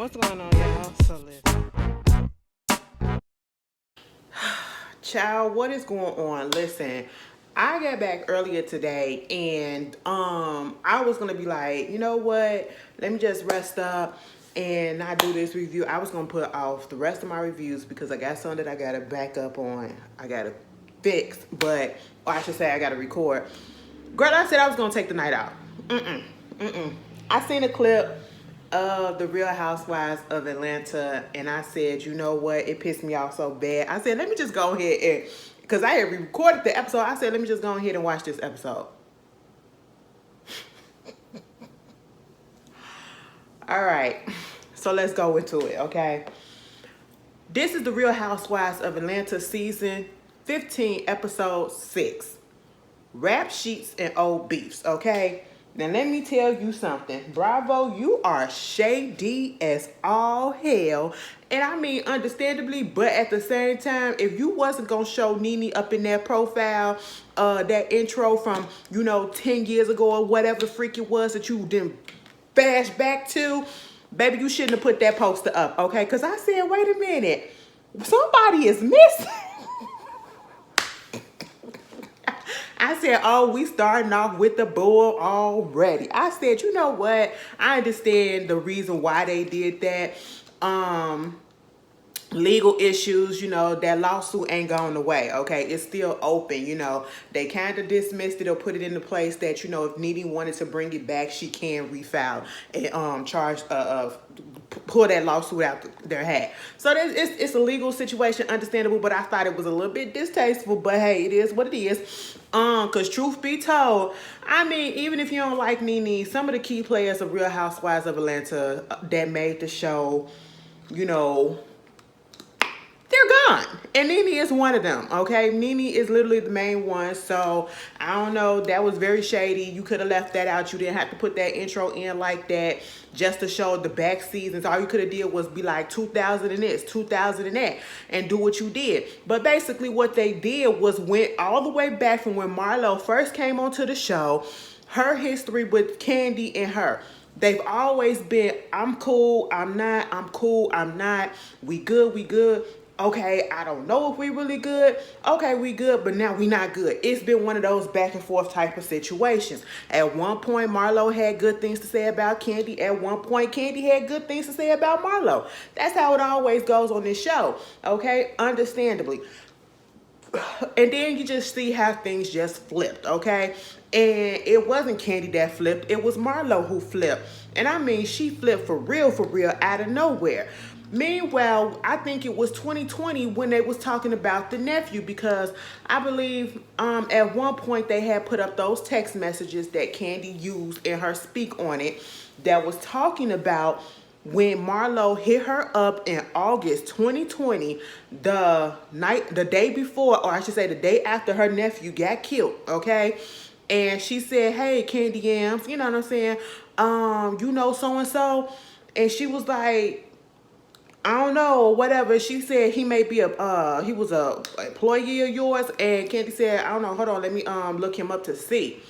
What's going on, y'all? So listen. Child, what is going on? Listen, I got back earlier today and I was gonna be like, you know what? Let me just rest up and not do this review. I was gonna put off the rest of my reviews because I got something that I gotta back up on. I gotta fix, or I should say I gotta record. Girl, I said I was gonna take the night out. I seen a clip of the Real Housewives of Atlanta, and I said, you know what? It pissed me off so bad. I said, let me just go ahead and, because I had recorded the episode, I said, let me just go ahead and watch this episode. All right, so let's go into it, okay? This is the Real Housewives of Atlanta season 15, episode 6. Rap sheets and old beefs, okay? Now let me tell you something. Bravo, you are shady as all hell. And I mean understandably, but at the same time, if you wasn't gonna show Nene up in that profile, that intro from, 10 years ago or whatever the freak it was that you didn't bash back to, baby, you shouldn't have put that poster up, okay? Because I said, wait a minute, somebody is missing. I said, oh, we starting off with the bull already. I said, you know what? I understand the reason why they did that. Legal issues, that lawsuit ain't gone away, okay? It's still open, They kind of dismissed it or put it into place that, if Nene wanted to bring it back, she can refile and charge pull that lawsuit out their hat. So it's a legal situation, understandable, but I thought it was a little bit distasteful, but hey, it is what it is. Because truth be told, I mean, even if you don't like Nene, some of the key players of Real Housewives of Atlanta that made the show, they're gone. And Nene is one of them, okay? Nene is literally the main one. So, I don't know. That was very shady. You could have left that out. You didn't have to put that intro in like that just to show the back seasons. All you could have did was be like 2000 and this, 2000 and that, and do what you did. But basically what they did was went all the way back from when Marlo first came onto the show, her history with Candy and her. They've always been, I'm cool, I'm not, I'm cool, I'm not, we good, we good. Okay, I don't know if we really good. Okay, we good, but now we not good. It's been one of those back and forth type of situations. At one point, Marlo had good things to say about Candy. At one point, Candy had good things to say about Marlo. That's how it always goes on this show, okay? Understandably. And then you just see how things just flipped, okay? And it wasn't Candy that flipped. It was Marlo who flipped. And I mean, she flipped for real, out of nowhere. Meanwhile, I think it was 2020 when they was talking about the nephew, because I believe at one point they had put up those text messages that Candy used in her speak on it that was talking about when Marlo hit her up in August 2020, the day before, or I should say the day after her nephew got killed, okay? And she said, hey, Candy Yams, you know what I'm saying? So-and-so. And she was like, I don't know, whatever. She said he may be he was a employee of yours. And Candy said, I don't know, hold on, let me look him up to see.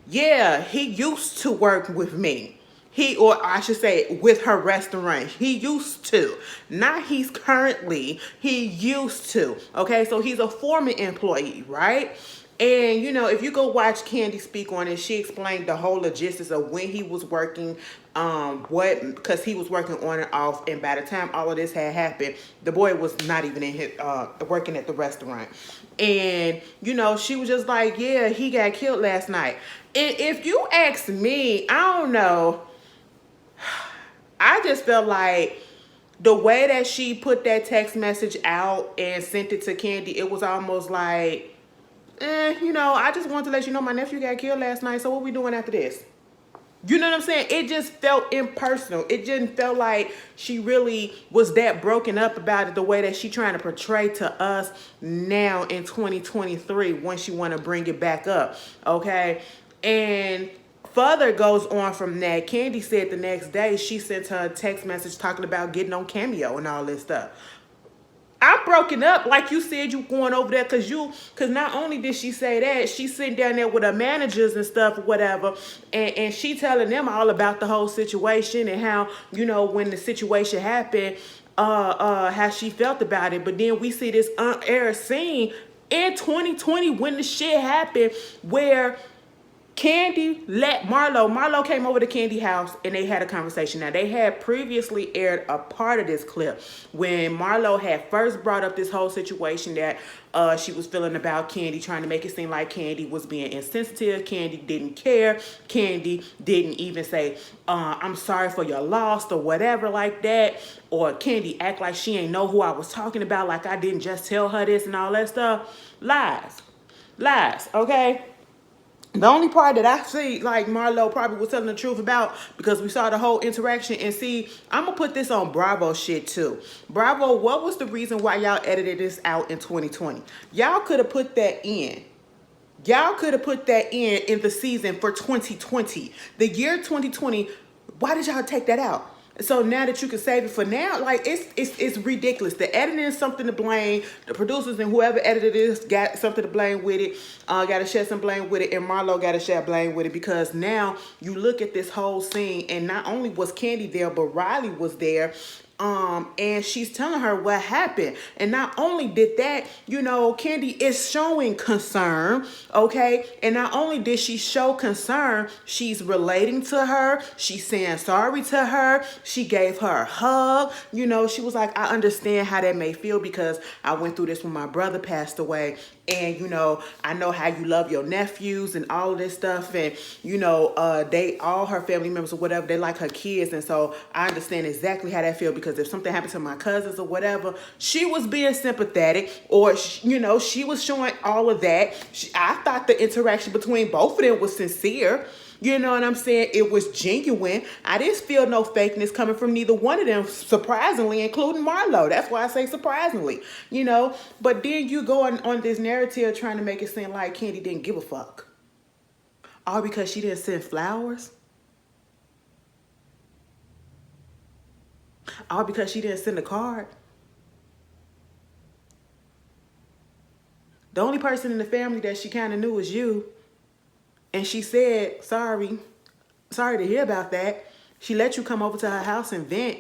Yeah, he used to work with me. Or I should say, with her restaurant. He used to. Not he's currently. He used to. Okay, so he's a former employee, right? And, if you go watch Candy speak on it, she explained the whole logistics of when he was working, because he was working on and off. And by the time all of this had happened, the boy was not even in his, working at the restaurant. And, she was just like, yeah, he got killed last night. And if you ask me, I don't know. I just felt like the way that she put that text message out and sent it to Candy, it was almost like, I just wanted to let you know my nephew got killed last night, so what we doing after this? You know what I'm saying? It just felt impersonal. It didn't feel like she really was that broken up about it the way that she trying to portray to us now in 2023 when she want to bring it back up, okay? And further goes on from that, Candy said the next day she sent her a text message talking about getting on Cameo and all this stuff. I'm broken up, like you said, you going over there because not only did she say that, she's sitting down there with her managers and stuff or whatever, and she telling them all about the whole situation and how, when the situation happened, how she felt about it. But then we see this unair scene in 2020 when the shit happened where Candy let Marlo came over to Candy house and they had a conversation. Now, they had previously aired a part of this clip when Marlo had first brought up this whole situation that she was feeling about Candy, trying to make it seem like Candy was being insensitive. Candy didn't care. Candy didn't even say, I'm sorry for your loss or whatever like that. Or Candy act like she ain't know who I was talking about, like I didn't just tell her this and all that stuff. Lies, okay? The only part that I see like Marlo probably was telling the truth about, because we saw the whole interaction, and see, I'm going to put this on Bravo shit too. Bravo, what was the reason why y'all edited this out in 2020? Y'all could have put that in. Y'all could have put that in the season for 2020. The year 2020, why did y'all take that out? So now that you can save it for now, like it's ridiculous. The editing is something to blame. The producers and whoever edited this got something to blame with it. Got to share some blame with it, and Marlo got to share blame with it, because now you look at this whole scene, and not only was Candy there, but Riley was there. And she's telling her what happened. And not only did that, Candy is showing concern, okay? And not only did she show concern, she's relating to her. She's saying sorry to her. She gave her a hug. She was like, I understand how that may feel, because I went through this when my brother passed away. And, I know how you love your nephews and all of this stuff. And, all her family members or whatever, they like her kids. And so I understand exactly how that feels, because if something happened to my cousins or whatever, she was being sympathetic, or, she was showing all of that. I thought the interaction between both of them was sincere. You know what I'm saying? It was genuine. I didn't feel no fakeness coming from neither one of them, surprisingly, including Marlo. That's why I say surprisingly, But then you go on this narrative trying to make it seem like Candy didn't give a fuck. All because she didn't send flowers? All because she didn't send a card? The only person in the family that she kind of knew was you. And she said, sorry to hear about that. She let you come over to her house and vent.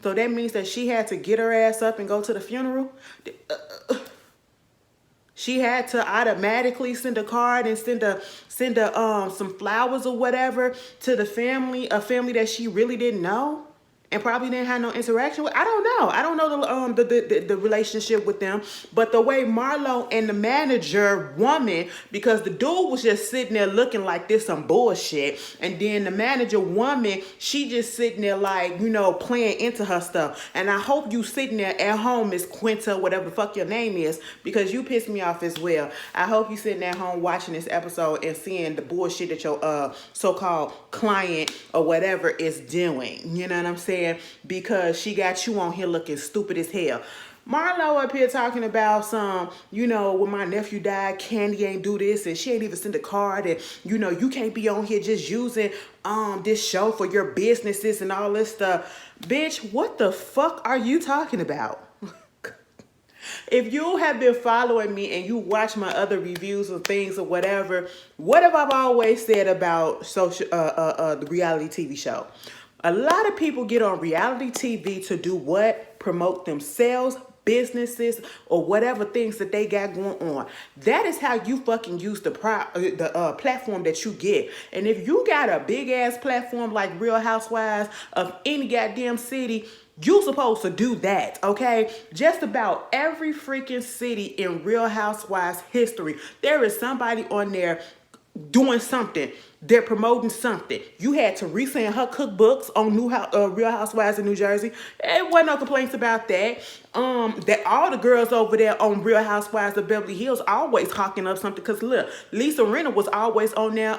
So that means that she had to get her ass up and go to the funeral. She had to automatically send a card and send some flowers or whatever to the family, a family that she really didn't know and probably didn't have no interaction with. I don't know. I don't know the relationship with them. But the way Marlo and the manager woman, because the dude was just sitting there looking like this some bullshit. And then the manager woman, she just sitting there like, playing into her stuff. And I hope you sitting there at home, Miss Quinta, whatever the fuck your name is, because you pissed me off as well. I hope you sitting at home watching this episode and seeing the bullshit that your so-called client or whatever is doing. You know what I'm saying? Because she got you on here looking stupid as hell. Marlo up here talking about some, when my nephew died, Candy ain't do this, and she ain't even send a card, and, you can't be on here just using this show for your businesses and all this stuff. Bitch, what the fuck are you talking about? If you have been following me and you watch my other reviews of things or whatever, what have I always said about the reality TV show? A lot of people get on reality TV to do what? Promote themselves, businesses, or whatever things that they got going on. That is how you fucking use the platform that you get. And if you got a big ass platform like Real Housewives of any goddamn city, you supposed to do that, okay? Just about every freaking city in Real Housewives history, there is somebody on there doing something. They're promoting something. You had to resend her cookbooks on Real Housewives in New Jersey. There wasn't no complaints about that. That all the girls over there on Real Housewives of Beverly Hills always hawking up something. Because look, Lisa Rinna was always on there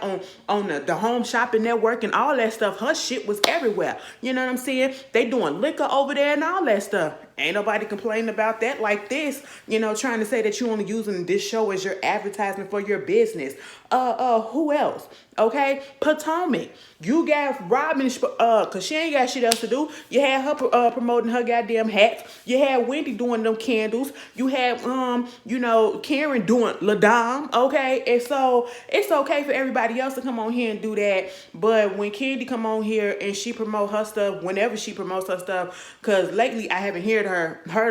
on the Home Shopping Network and all that stuff. Her shit was everywhere. You know what I'm saying? They doing liquor over there and all that stuff. Ain't nobody complaining about that like this. Trying to say that you only using this show as your advertisement for your business. Who else? Okay, Potomac. You got Robin, cause she ain't got shit else to do. You had her promoting her goddamn hats. You had Wendy doing them candles. You had Karen doing Ladam. Okay, and so it's okay for everybody else to come on here and do that. But when Candy come on here and she promote her stuff, whenever she promotes her stuff, cause lately I haven't heard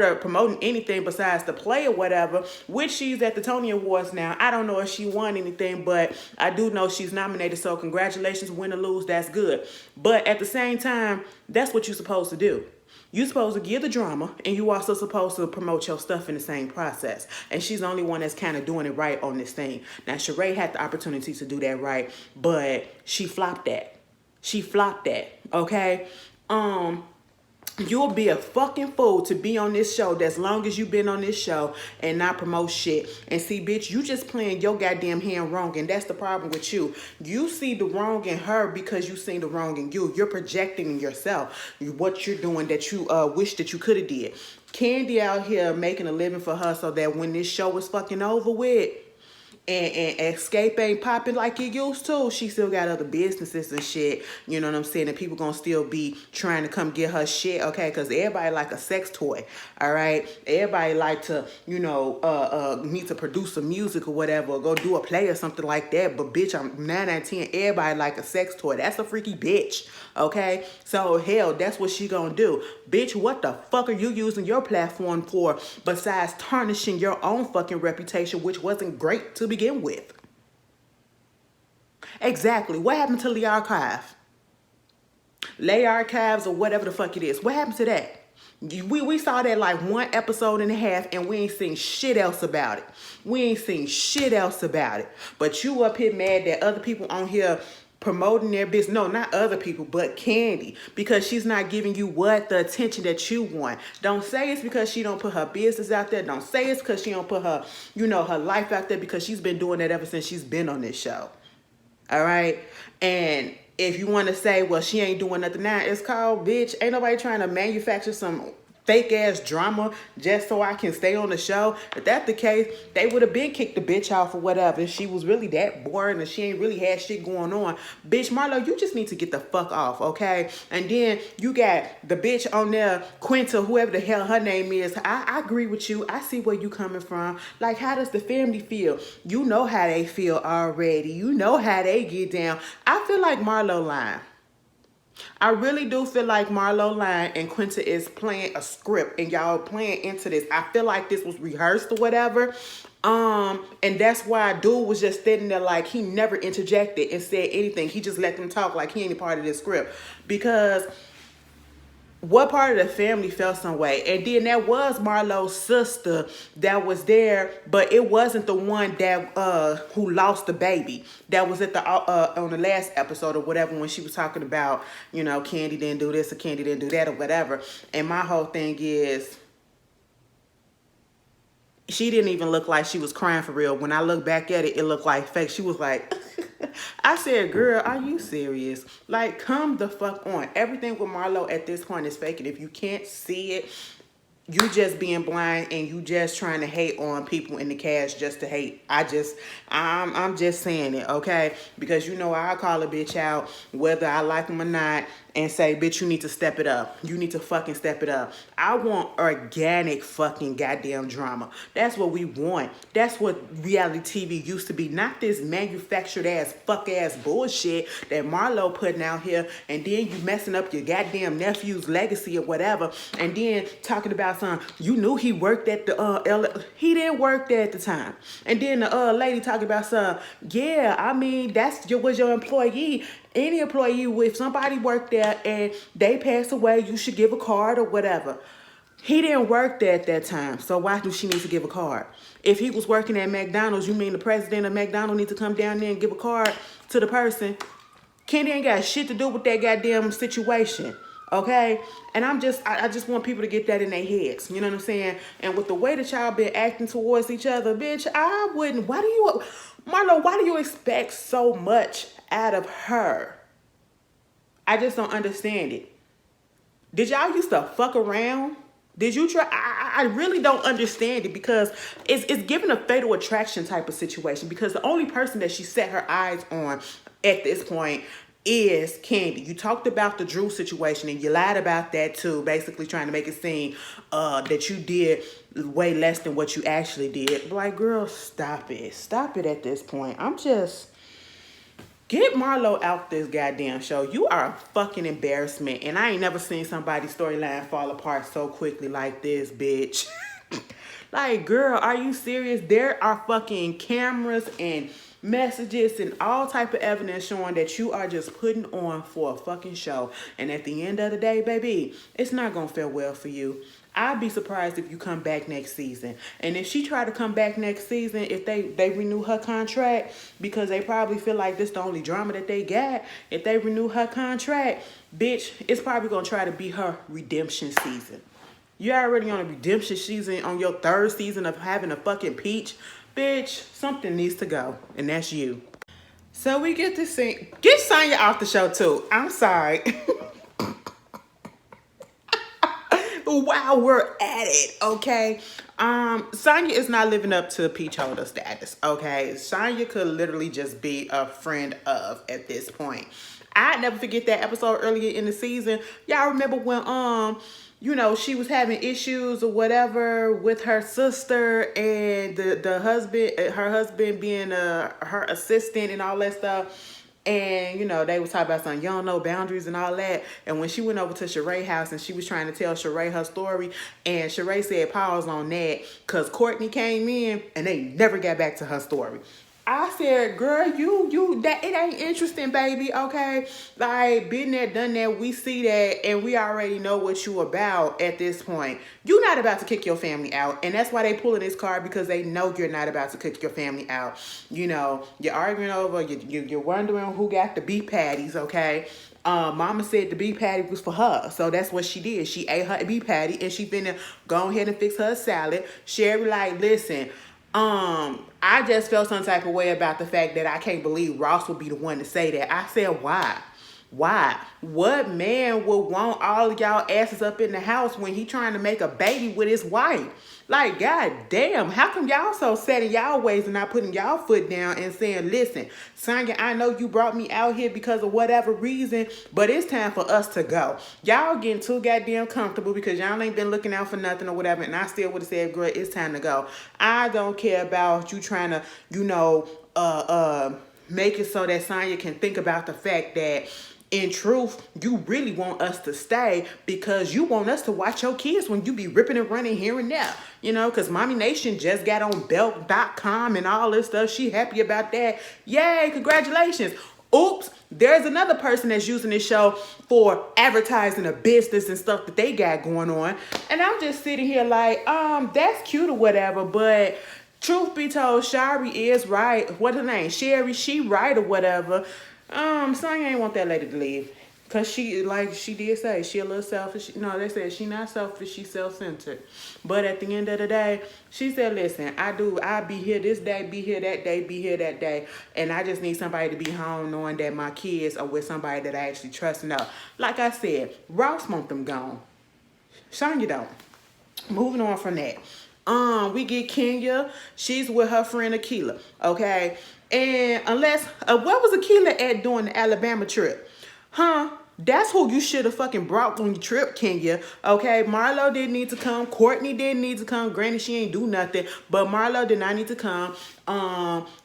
her promoting anything besides the play or whatever. Which she's at the Tony Awards now. I don't know if she won anything, but I do know she's nominated. So congratulations, win or lose, that's good. But at the same time, that's what you're supposed to do. You're supposed to give the drama, and you also supposed to promote your stuff in the same process. And she's the only one that's kind of doing it right on this thing. Now, Sheree had the opportunity to do that right, but she flopped that. She flopped that, okay? You'll be a fucking fool to be on this show as long as you've been on this show and not promote shit. And see, bitch, you just playing your goddamn hand wrong, and that's the problem with you. You see the wrong in her because you seen the wrong in you. You're projecting in yourself what you're doing that you wish that you could have did. Candy out here making a living for her so that when this show is fucking over with, and Escape ain't popping like it used to, she still got other businesses and shit, you know what I'm saying, and people gonna still be trying to come get her shit, okay, because everybody like a sex toy, all right, everybody like to, need to produce some music or whatever, or go do a play or something like that, but bitch, I'm 9 out of 10, everybody like a sex toy, that's a freaky bitch, okay, so hell, that's what she gonna do, bitch, what the fuck are you using your platform for besides tarnishing your own fucking reputation, which wasn't great to begin with? Exactly. What happened to the archive? Lay archives or whatever the fuck it is. What happened to that? We saw that like 1 episode and a half and we ain't seen shit else about it. We ain't seen shit else about it. But you up here mad that other people on here promoting their business. No, not other people, but Candy. Because she's not giving you the attention that you want. Don't say it's because she don't put her business out there. Don't say it's because she don't put her, her life out there, because she's been doing that ever since she's been on this show. All right? And if you want to say, well, she ain't doing nothing now, it's called, bitch, ain't nobody trying to manufacture some fake ass drama just so I can stay on the show. If that's the case, they would have been kicked the bitch off or whatever if she was really that boring and she ain't really had shit going on. Bitch, Marlo, you just need to get the fuck off, okay? And then you got the bitch on there, Quinta, whoever the hell her name is. I agree with you. I see where you coming from. Like, how does the family feel? You know how they feel already. You know how they get down. I feel like Marlo lying. I really do feel like Marlo lying and Quinta is playing a script and y'all playing into this. I feel like this was rehearsed or whatever. And that's why dude was just sitting there like he never interjected and said anything. He just let them talk like he ain't a part of this script. Because what part of the family felt some way? And then there was Marlo's sister that was there, but it wasn't the one that who lost the baby. That was at the on the last episode or whatever, when she was talking about, Candy didn't do this or Candy didn't do that or whatever. And my whole thing is, she didn't even look like she was crying for real. When I look back at it, it looked like fake. She was like, I said, girl, are you serious? Like, come the fuck on. Everything with Marlo at this point is fake. And if you can't see it, you just being blind and you just trying to hate on people in the cast just to hate. I'm just saying it, okay? Because I call a bitch out whether I like them or not and say, bitch, you need to step it up. You need to fucking step it up. I want organic fucking goddamn drama. That's what we want. That's what reality TV used to be. Not this manufactured ass, fuck ass bullshit that Marlo putting out here, and then you messing up your goddamn nephew's legacy or whatever, and then talking about you knew he worked at the he didn't work there at the time. And then the lady talking about yeah, I mean, was your employee. Any employee, if somebody worked there and they passed away, you should give a card or whatever. He didn't work there at that time, so why do she need to give a card? If he was working at McDonald's, you mean the president of McDonald's need to come down there and give a card to the person? Kenny ain't got shit to do with that goddamn situation, okay? And I just want people to get that in their heads, you know what I'm saying? And with the way that y'all been acting towards each other, bitch, I wouldn't, Marlo, why do you expect so much out of her? I just don't understand it. Did y'all used to fuck around? Did you try? I really don't understand it because it's given a fatal attraction type of situation because the only person that she set her eyes on at this point is Candy. You talked about the Drew situation and you lied about that too, basically trying to make it seem that you did way less than what you actually did. Like, girl, stop it. Stop it at this point. I'm just... Get Marlo out this goddamn show. You are a fucking embarrassment. And I ain't never seen somebody's storyline fall apart so quickly like this, bitch. Like, girl, are you serious? There are fucking cameras and messages and all type of evidence showing that you are just putting on for a fucking show. And at the end of the day, baby, it's not gonna fare well for you. I'd be surprised if you come back next season. And if she try to come back next season, if they renew her contract, because they probably feel like this the only drama that they got, if they renew her contract, bitch, it's probably going to try to be her redemption season. You're already on a redemption season on your third season of having a fucking peach. Bitch, something needs to go, and that's you. So we get to see... Get Sonya off the show, too. I'm sorry. While we're at it, okay? Sonya is not living up to peach holder status, okay? Sonya could literally just be a friend of at this point. I never forget that episode earlier in the season. Y'all remember when you know, she was having issues or whatever with her sister and the husband, her husband being her assistant and all that stuff. And, you know, they was talking about something, you don't know boundaries and all that. And when she went over to Sheree's house and she was trying to tell Sheree her story, and Sheree said pause on that because Courtney came in and they never got back to her story. I said, girl, that it ain't interesting, baby, okay? Like, been there, done that, we see that, and we already know what you about at this point. You're not about to kick your family out, and that's why they pulling this card, because they know you're not about to kick your family out. You know, you're arguing over, you're wondering who got the beef patties, okay? Mama said the beef patty was for her, so that's what she did. She ate her beef patty, and she finna go ahead and fix her salad. Sherry like, listen, I just felt some type of way about the fact that I can't believe Ross would be the one to say that. I said, why? Why? What man would want all of y'all asses up in the house when he trying to make a baby with his wife? Like, god damn, how come y'all so set in y'all ways and not putting y'all foot down and saying, listen, Sonya, I know you brought me out here because of whatever reason, but it's time for us to go. Y'all getting too goddamn comfortable because y'all ain't been looking out for nothing or whatever, and I still would have said, girl, it's time to go. I don't care about you trying to, you know, make it so that Sonya can think about the fact that in truth, you really want us to stay because you want us to watch your kids when you be ripping and running here and there. You know, because Mommy Nation just got on Belt.com and all this stuff. She happy about that. Yay, congratulations. Oops, there's another person that's using this show for advertising a business and stuff that they got going on. And I'm just sitting here like, that's cute or whatever, but truth be told, Shari is right. What's her name? Sherry, she right or whatever. Sonya ain't want that lady to leave. Cause she, like she did say, she a little selfish. No, they said she not selfish, she self-centered. But at the end of the day, she said, listen, I be here this day, be here that day, be here that day. And I just need somebody to be home knowing that my kids are with somebody that I actually trust and know. Like I said, Ross want them gone. Sonya don't. Moving on from that. We get Kenya. She's with her friend Akila. Okay. And unless, what was Akila at during the Alabama trip? Huh? That's who you should have fucking brought on your trip, Kenya. Okay, Marlo didn't need to come. Courtney didn't need to come. Granted, she ain't do nothing, but Marlo did not need to come.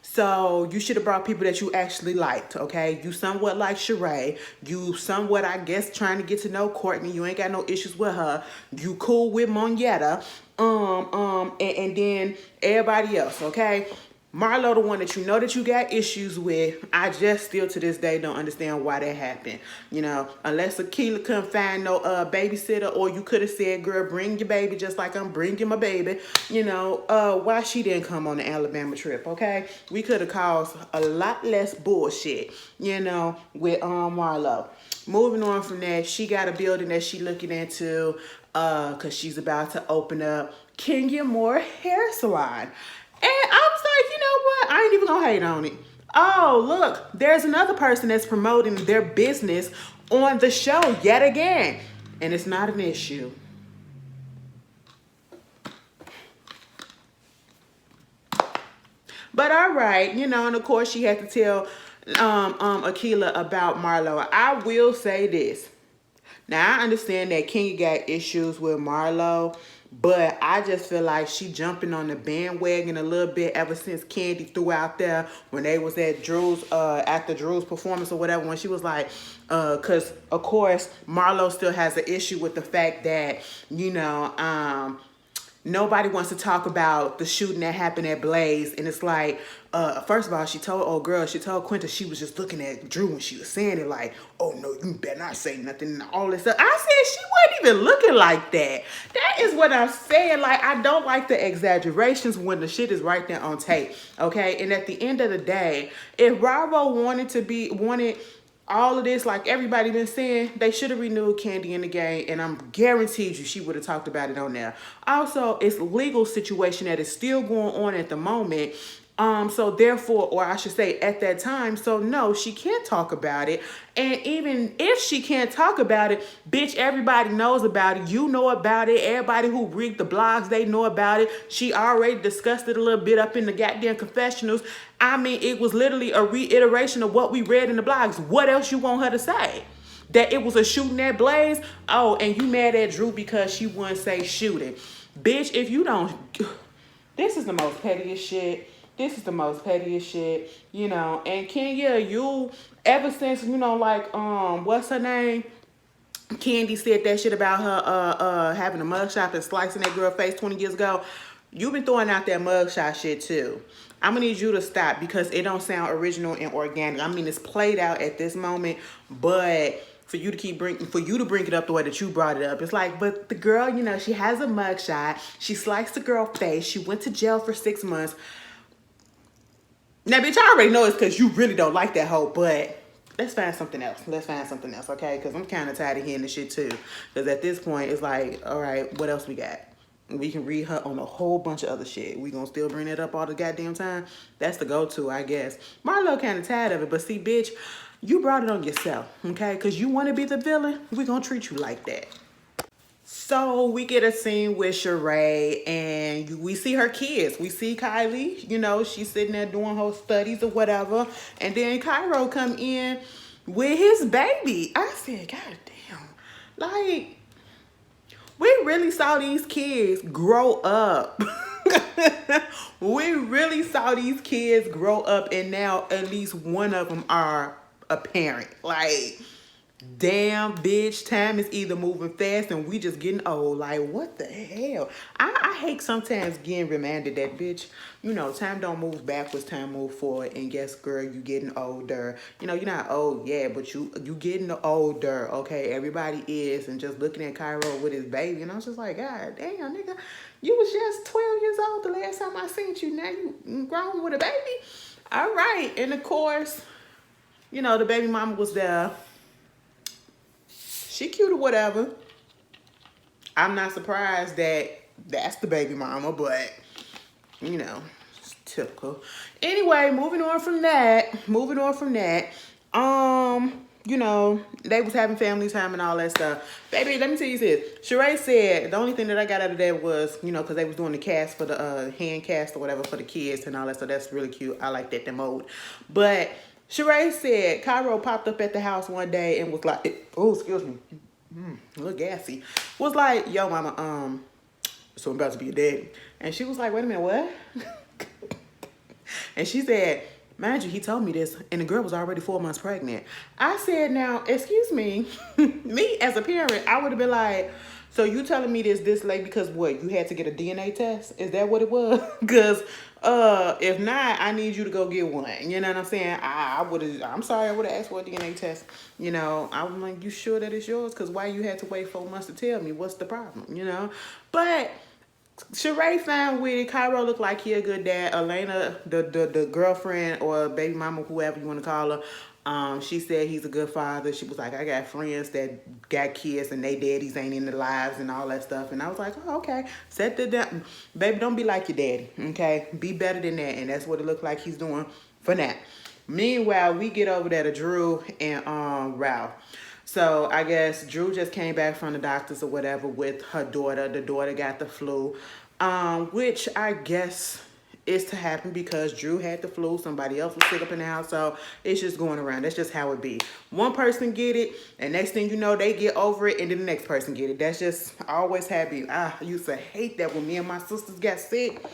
So you should have brought people that you actually liked, okay? You somewhat like Sheree. You somewhat, I guess, trying to get to know Courtney. You ain't got no issues with her. You cool with Monietta. And then everybody else, okay? Marlo, the one that you know that you got issues with, I just still to this day don't understand why that happened. You know, unless Akila couldn't find no babysitter, or you could have said, girl, bring your baby just like I'm bringing my baby. You know, why she didn't come on the Alabama trip, okay? We could have caused a lot less bullshit, you know, with Marlo. Moving on from that, she got a building that she looking into because she's about to open up Kenya Moore Hair Salon. And I was like, you know what? I ain't even gonna hate on it. Oh, look, there's another person that's promoting their business on the show yet again. And it's not an issue. But all right, and of course she had to tell Akila about Marlo. I will say this. Now I understand that Kenya got issues with Marlo, but I just feel like she jumping on the bandwagon a little bit ever since Candy threw out there when they was at Drew's after Drew's performance or whatever, when she was like, cause of course Marlo still has an issue with the fact that, nobody wants to talk about the shooting that happened at Blaze. And it's like, first of all, she told Quinta she was just looking at Drew when she was saying it, like, oh no, you better not say nothing and all this stuff. I said she wasn't even looking like that. That is what I'm saying. Like, I don't like the exaggerations when the shit is right there on tape. Okay. And at the end of the day, if Bravo wanted all of this, like everybody been saying, they should have renewed Candy in the game, and I'm guaranteed you she would have talked about it on there. Also, it's legal situation that is still going on at the moment. So therefore, or I should say at that time, so no, she can't talk about it. And even if she can't talk about it, bitch, everybody knows about it. You know about it. Everybody who read the blogs, they know about it. She already discussed it a little bit up in the goddamn confessionals. I mean, it was literally a reiteration of what we read in the blogs. What else you want her to say? That it was a shooting at Blaze? Oh, and you mad at Drew because she wouldn't say shooting. Bitch, if you don't... This is the most pettiest shit. This is the most pettiest shit, and Kenya, you, ever since, what's her name? Candy said that shit about her having a mugshot and slicing that girl's face 20 years ago. You've been throwing out that mugshot shit too. I'm gonna need you to stop because it don't sound original and organic. I mean, it's played out at this moment, but for you to bring it up the way that you brought it up, it's like, but the girl, she has a mugshot. She sliced the girl's face. She went to jail for 6 months. Now, bitch, I already know it's because you really don't like that hoe, but let's find something else. Okay? Because I'm kind of tired of hearing this shit, too. Because at this point, it's like, all right, what else we got? We can read her on a whole bunch of other shit. We gonna still bring it up all the goddamn time? That's the go-to, I guess. Marlo kind of tired of it, but see, bitch, you brought it on yourself, okay? Because you want to be the villain, we gonna treat you like that. So we get a scene with Sheree and we see her kids. We see Kylie, she's sitting there doing her studies or whatever. And then Cairo come in with his baby. I said, God damn. Like, we really saw these kids grow up. We really saw these kids grow up and now at least one of them are a parent. Like, damn, bitch, time is either moving fast and we just getting old. Like, what the hell? I hate sometimes getting reminded that, bitch, time don't move backwards, time move forward. And guess, girl, you getting older. You're not old yet, but you getting older, okay? Everybody is. And just looking at Cairo with his baby, and I was just like, God damn, nigga, you was just 12 years old the last time I seen you. Now you grown with a baby? All right. And of course, the baby mama was there. She cute or whatever. I'm not surprised that that's the baby mama, but, it's typical. Anyway, moving on from that, they was having family time and all that stuff. Baby, let me tell you this. Sheree said the only thing that I got out of that was, because they was doing the cast for the hand cast or whatever for the kids and all that stuff. That's really cute. I like that mode. But Sheree said Cairo popped up at the house one day and was like, oh, excuse me, a little gassy. Was like, yo, mama, so I'm about to be a daddy. And she was like, wait a minute, what? And she said, mind you, he told me this, and the girl was already 4 months pregnant. I said, now, excuse me, me as a parent, I would have been like, so you telling me this late because what? You had to get a DNA test? Is that what it was? Because if not, I need you to go get one. You know what I'm saying? I'm sorry, I would have asked for a DNA test. I'm like, you sure that it's yours? Because why you had to wait 4 months to tell me? What's the problem? But Sheree fine with it. Cairo looked like he a good dad. Elena, the girlfriend or baby mama, whoever you want to call her, she said he's a good father. She was like, I got friends that got kids and they daddies ain't in their lives and all that stuff. And I was like, oh, okay. Set the down. Baby, don't be like your daddy, okay? Be better than that. And that's what it looked like he's doing for now. Meanwhile, we get over there to Drew and Ralph. So I guess Drew just came back from the doctors or whatever with her daughter. The daughter got the flu, which I guess is to happen because Drew had the flu, somebody else was sick up in the house, so it's just going around. That's just how it be. One person get it, and next thing you know, they get over it, and then the next person get it. That's just always happy. I used to hate that when me and my sisters got sick.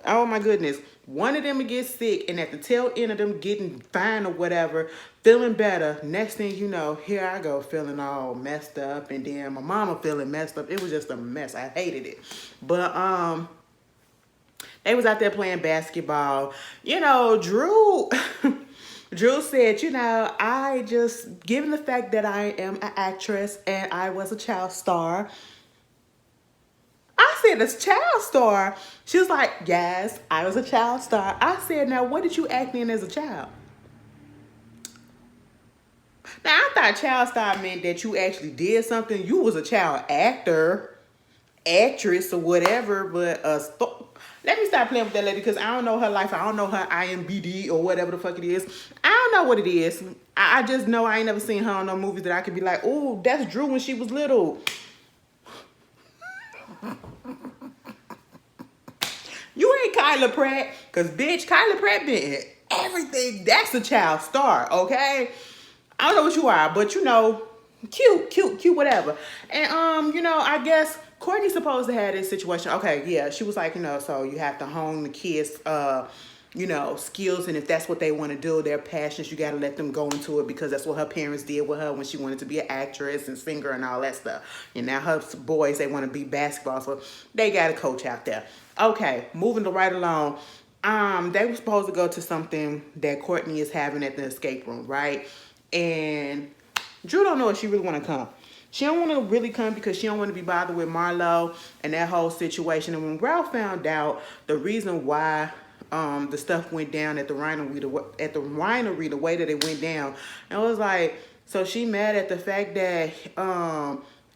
Oh my goodness. One of them would get sick, and at the tail end of them getting fine or whatever, feeling better, next thing you know, here I go feeling all messed up, and then my mama feeling messed up. It was just a mess. I hated it. But they was out there playing basketball. You know, Drew Drew said, you know, I just, given the fact that I am an actress and I was a child star, I said, "This child star?" She was like, "Yes, I was a child star." I said, "Now, what did you act in as a child?" Now, I thought child star meant that you actually did something. You was a child actor, actress, or whatever, but let me stop playing with that lady because I don't know her life. I don't know her IMBD or whatever the fuck it is. I don't know what it is. I just know I ain't never seen her on no movies that I could be like, "Oh, that's Drew when she was little." You ain't Kyla Pratt, because bitch, Kyla Pratt been in everything. That's a child star, okay? I don't know what you are, but you know, cute, whatever. And you know, I guess Courtney's supposed to have this situation. Okay, yeah, she was like, you know, so you have to hone the kids' you know, skills, and if that's what they want to do, their passions, you got to let them go into it because that's what her parents did with her when she wanted to be an actress and singer and all that stuff. And now her boys, they want to be basketball, so they got a coach out there. Okay, moving right along. They were supposed to go to something that Courtney is having at the escape room, right? And Drew don't know if she really want to come. She don't want to really come because she don't want to be bothered with Marlo and that whole situation. And when Ralph found out the reason why the stuff went down at the winery, the way that it went down, and it was like, so she mad at the fact that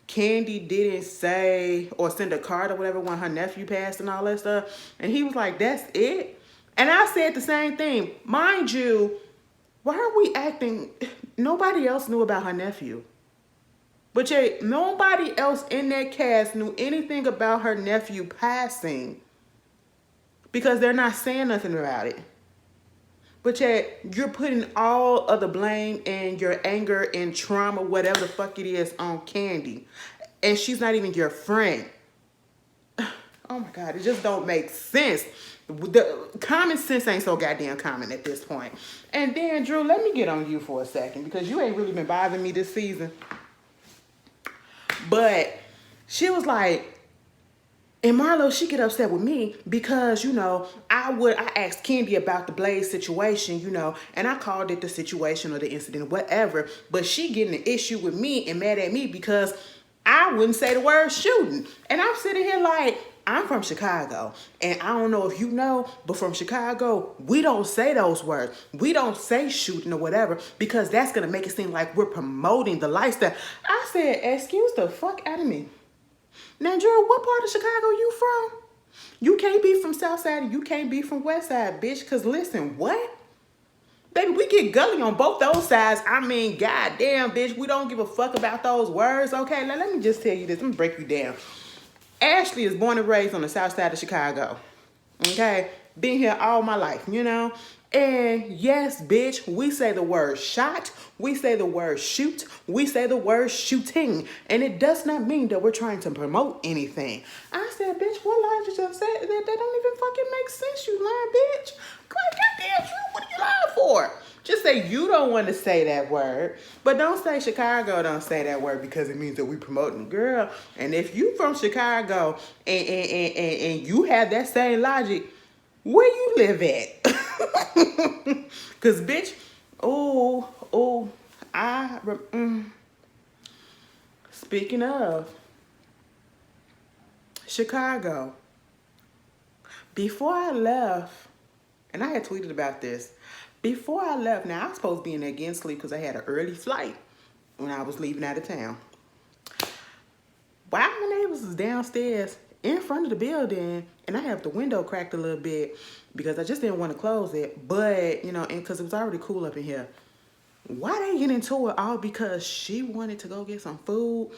Candy didn't say or send a card or whatever when her nephew passed and all that stuff. And he was like, "That's it." And I said the same thing. Mind you, why are we acting? Nobody else knew about her nephew. But yet, nobody else in that cast knew anything about her nephew passing because they're not saying nothing about it. But yet, you're putting all of the blame and your anger and trauma, whatever the fuck it is, on Candy. And she's not even your friend. Oh my God, it just don't make sense. The common sense ain't so goddamn common at this point. And then, Drew, let me get on you for a second because you ain't really been bothering me this season. But she was like, and Marlo, she get upset with me because, you know, I asked Candy about the Blaze situation, you know, and I called it the situation or the incident or whatever, but she getting an issue with me and mad at me because I wouldn't say the word shooting. And I'm sitting here like, I'm from Chicago, and I don't know if you know, but from Chicago, we don't say those words. We don't say shooting or whatever because that's going to make it seem like we're promoting the lifestyle. I said, excuse the fuck out of me. Now, Drew, what part of Chicago you from? You can't be from South Side and you can't be from West Side, bitch. Because listen, what? Baby, we get gully on both those sides. I mean, goddamn, bitch, we don't give a fuck about those words, okay? Now, let me just tell you this. Let me break you down. Ashley is born and raised on the South Side of Chicago, okay? Been here all my life, you know? And yes, bitch, we say the word shot, we say the word shoot, we say the word shooting, and it does not mean that we're trying to promote anything. I said, bitch, what line you just said? That don't even fucking make sense, you lying bitch. Goddamn, what are you lying for? Just say you don't want to say that word, but don't say Chicago don't say that word because it means that we promoting, girl. And if you from Chicago and you have that same logic, where you live at? Cause bitch, speaking of Chicago, before I left, and I had tweeted about this, before I left, now I was supposed to be in there getting sleep because I had an early flight when I was leaving out of town. While my neighbors was downstairs in front of the building, and I have the window cracked a little bit because I just didn't want to close it, but, you know, and because it was already cool up in here. Why they get into it all because she wanted to go get some food?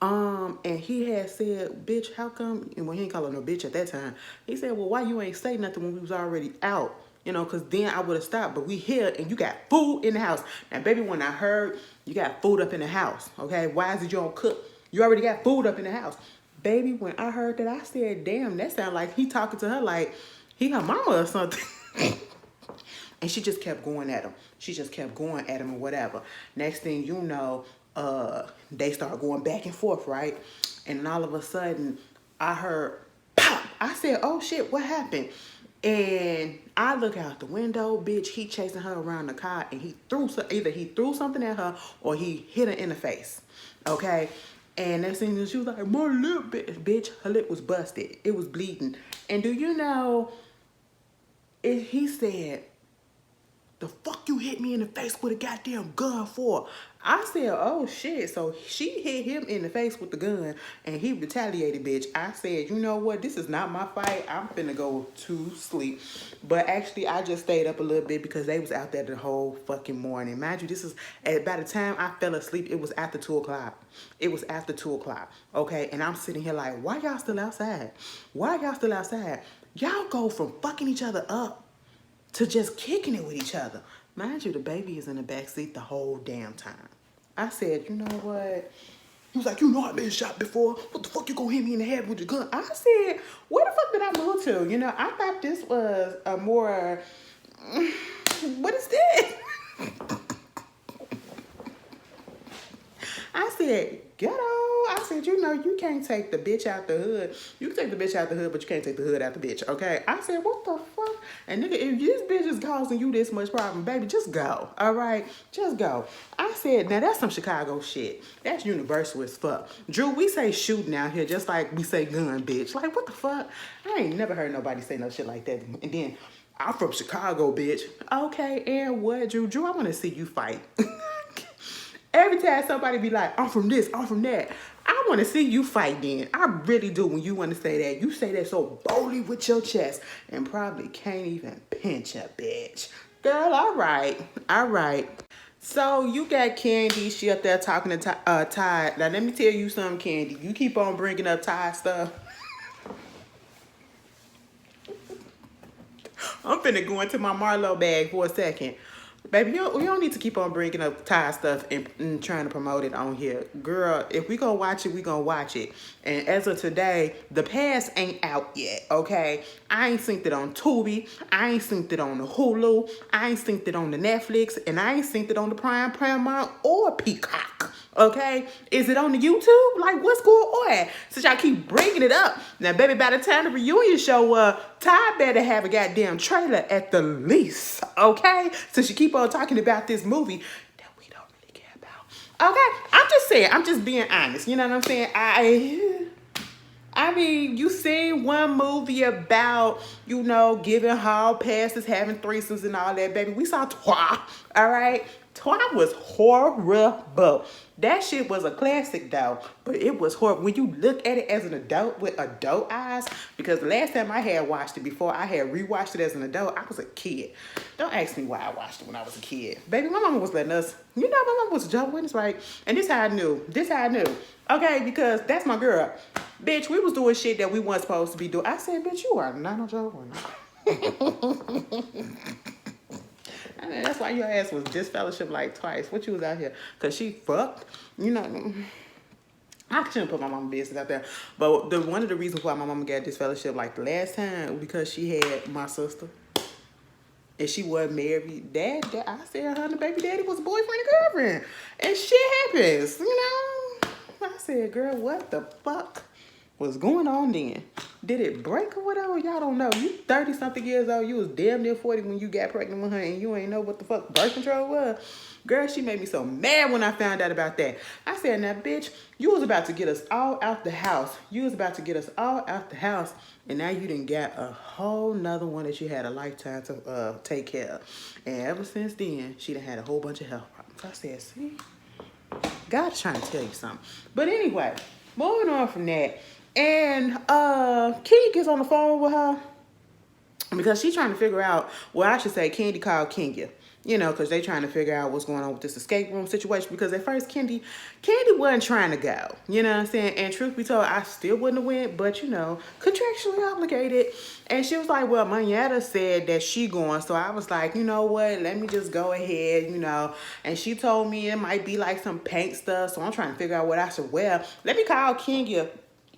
And he had said, bitch, how come, and well, he ain't call her no bitch at that time. He said, well, why you ain't say nothing when we was already out? You know, because then I would have stopped. But we here and you got food in the house. Now, baby, when I heard you got food up in the house, okay, why is it you don't cook? You already got food up in the house. Baby, when I heard that, I said, damn, that sound like he talking to her like he her mama or something. And she just kept going at him. She just kept going at him or whatever. Next thing you know, they start going back and forth, right? And then all of a sudden, I heard pop. I said, oh shit, what happened? And I look out the window, bitch, he chasing her around the car and either he threw something at her or he hit her in the face, okay? And next thing she was like, my lip, bitch, her lip was busted. It was bleeding. And do you know, he said, the fuck you hit me in the face with a goddamn gun for? I said, oh shit. So she hit him in the face with the gun and he retaliated, bitch. I said, you know what? This is not my fight. I'm finna go to sleep. But actually, I just stayed up a little bit because they was out there the whole fucking morning. Mind you, this is, by the time I fell asleep, it was after 2 o'clock. It was after 2 o'clock, okay? And I'm sitting here like, why y'all still outside? Why y'all still outside? Y'all go from fucking each other up to just kicking it with each other. Mind you, the baby is in the back seat the whole damn time. I said, you know what? He was like, you know I've been shot before. What the fuck you gonna hit me in the head with your gun? I said, where the fuck did I move to? You know, I thought this was a more, what is this? I said, ghetto. I said, you know, you can't take the bitch out the hood. You can take the bitch out the hood, but you can't take the hood out the bitch, okay? I said, what the fuck? And nigga, if this bitch is causing you this much problem, baby, just go, all right? Just go. I said, now that's some Chicago shit. That's universal as fuck. Drew, we say shooting out here just like we say gun, bitch. Like, what the fuck? I ain't never heard nobody say no shit like that. And then, I'm from Chicago, bitch. Okay, and what, Drew? Drew, I want to see you fight. Every time somebody be like, I'm from this, I'm from that, I want to see you fight then. I really do when you want to say that. You say that so boldly with your chest and probably can't even pinch a bitch. Girl, all right. All right. So you got Candy. She up there talking to Ty. Now, let me tell you something, Candy. You keep on bringing up Ty stuff. I'm finna go into my Marlo bag for a second. Baby, you don't need to keep on bringing up Ty stuff and trying to promote it on here. Girl, if we gonna watch it, we gonna watch it. And as of today, the pass ain't out yet, okay? I ain't synced it on Tubi. I ain't synced it on the Hulu. I ain't synced it on the Netflix. And I ain't synced it on the Paramount, or Peacock, okay? Is it on the YouTube? Like, what's going on? Since y'all keep bringing it up. Now, baby, by the time the reunion show up, Ty better have a goddamn trailer at the least, okay? Since you keep on talking about this movie that we don't really care about. Okay? I'm just saying, I'm just being honest. You know what I'm saying? I mean, you seen one movie about, you know, giving hall passes, having threesomes and all that, baby. We saw Toi, all right? Toi was horrible. That shit was a classic, though. But it was horrible. When you look at it as an adult with adult eyes, because the last time I had watched it before I had rewatched it as an adult, I was a kid. Don't ask me why I watched it when I was a kid. Baby, my mama was letting us, you know, my mama was a Jehovah's Witness, right? And this how I knew. This how I knew. Okay, because that's my girl. Bitch, we was doing shit that we weren't supposed to be doing. I said, bitch, you are not no Jehovah's Witness. I mean, that's why your ass was disfellowship like twice. What you was out here? Because she fucked. You know, I shouldn't put my mama business out there. But one of the reasons why my mama got disfellowship like the last time, because she had my sister. And she wasn't married. Dad, I said her and the baby daddy was a boyfriend and girlfriend. And shit happens, you know. I said, girl, what the fuck was going on then? Did it break or whatever? Y'all don't know. You 30-something years old. You was damn near 40 when you got pregnant with her and you ain't know what the fuck birth control was. Girl, she made me so mad when I found out about that. I said, now, bitch, you was about to get us all out the house. You was about to get us all out the house. And now you done got a whole nother one that you had a lifetime to take care of. And ever since then, she done had a whole bunch of health problems. I said, see? God's trying to tell you something. But anyway, moving on from that. And Kenny gets on the phone with her because she's trying to figure out, well, I should say Candy called Kenya. you know, because they trying to figure out what's going on with this escape room situation. Because at first, Candy wasn't trying to go. You know what I'm saying? And truth be told, I still wouldn't have went, but, you know, contractually obligated. And she was like, well, Mayetta said that she going. So I was like, you know what? Let me just go ahead, you know. And she told me it might be like some pink stuff. So I'm trying to figure out what I should wear. Let me call Kenya.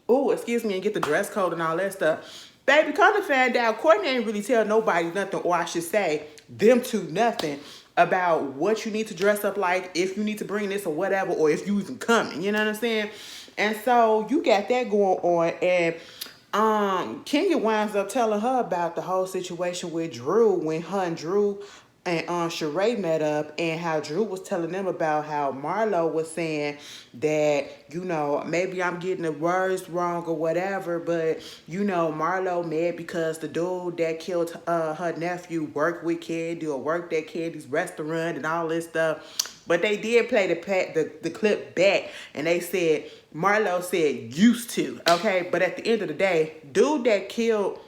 Oh, excuse me, and get the dress code and all that stuff. Baby, come to find out, Courtney ain't really tell nobody nothing, or I should say, them two nothing about what you need to dress up like, if you need to bring this or whatever, or if you even coming, you know what I'm saying? And so you got that going on, and Kenya winds up telling her about the whole situation with Drew when her and Drew and Sheree met up, and how Drew was telling them about how Marlo was saying that, you know, maybe I'm getting the words wrong or whatever, but, you know, Marlo mad because the dude that killed her nephew worked with Candy or worked at Candy's restaurant and all this stuff. But they did play the clip back, and they said, Marlo said used to, okay? But at the end of the day, dude that killed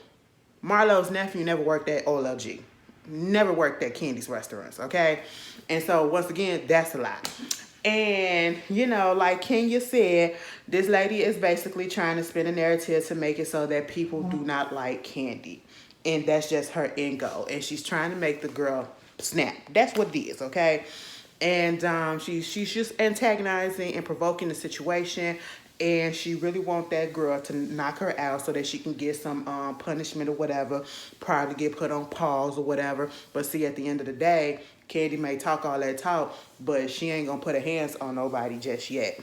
Marlo's nephew never worked at OLG. Never worked at Candy's restaurants, okay? And so, once again, that's a lie. And, you know, like Kenya said, this lady is basically trying to spin a narrative to make it so that people do not like Candy. And that's just her end goal. And she's trying to make the girl snap. That's what it is, okay? And she's just antagonizing and provoking the situation. And she really wants that girl to knock her out so that she can get some punishment or whatever, probably get put on pause or whatever. But see, at the end of the day, Candy may talk all that talk, but she ain't gonna put her hands on nobody just yet.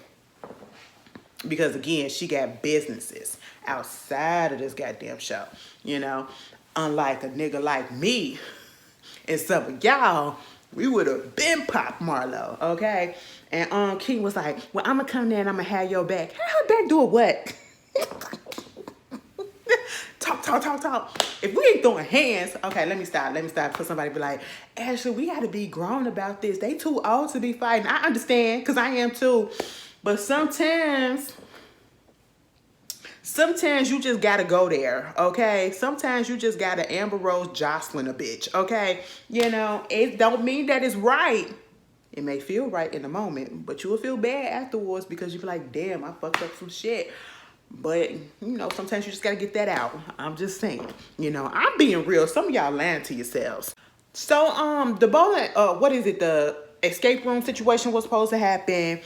Because again, she got businesses outside of this goddamn show, you know? Unlike a nigga like me and some of y'all, we would have been Pop Marlo, okay? And King was like, well, I'm going to come there and I'm going to have your back. Her back doing what? Talk. If we ain't throwing hands, okay, let me stop. Because somebody be like, Ashley, we got to be grown about this. They too old to be fighting. I understand, because I am too. But sometimes you just gotta go there, okay? Sometimes you just gotta Amber Rose Jocelyn a bitch, okay? You know, it don't mean that it's right. It may feel right in the moment, but you will feel bad afterwards because you feel like, damn, I fucked up some shit. But, you know, sometimes you just gotta get that out. I'm just saying, you know, I'm being real. Some of y'all lying to yourselves. So, the bowling, the escape room situation was supposed to happen.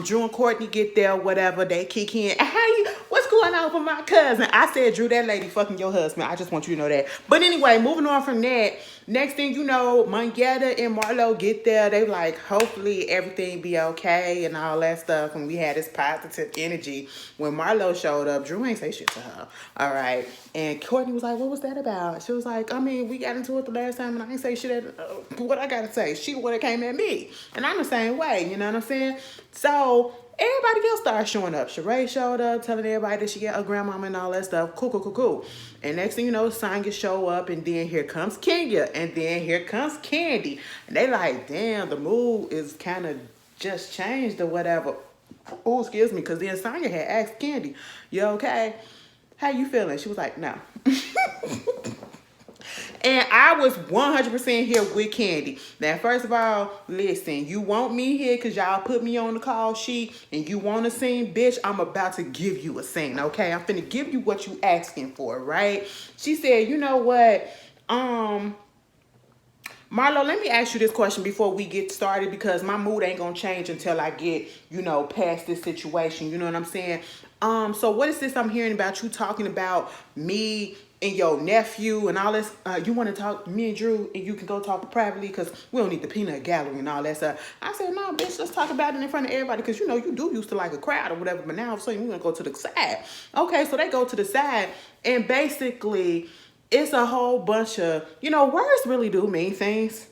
Drew and Courtney get there, whatever, they kick in. Hey, what's going on with my cousin? I said, Drew, that lady fucking your husband. I just want you to know that. But anyway, moving on from that, next thing you know, Mayetta and Marlo get there. They like, hopefully everything be okay and all that stuff. And we had this positive energy. When Marlo showed up, Drew ain't say shit to her. All right. And Courtney was like, what was that about? She was like, I mean, we got into it the last time and I ain't say shit at what I gotta say. She would have came at me. And I'm the same way, you know what I'm saying? So everybody else started showing up. Sheree showed up, telling everybody that she got a grandmama and all that stuff. Cool. And next thing you know, Sonya show up, and then here comes Kenya, and then here comes Candy. And they like, damn, the mood is kind of just changed or whatever. Oh, excuse me, because then Sonya had asked Candy, you okay? How you feeling? She was like, no. And I was 100% here with Candy. Now, first of all, listen, you want me here because y'all put me on the call sheet and you want a scene, bitch, I'm about to give you a scene, okay? I'm finna give you what you asking for, right? She said, you know what? Marlo, let me ask you this question before we get started because my mood ain't gonna change until I get, you know, past this situation. You know what I'm saying? So what is this I'm hearing about you talking about me and your nephew and all this? You want to talk me and Drew and you can go talk privately because we don't need the peanut gallery and all that stuff. I said, no, bitch, let's talk about it in front of everybody because, you know, you do used to like a crowd or whatever, but now all of a sudden we're going to go to the side. Okay, so they go to the side and basically it's a whole bunch of, you know, words really do mean things.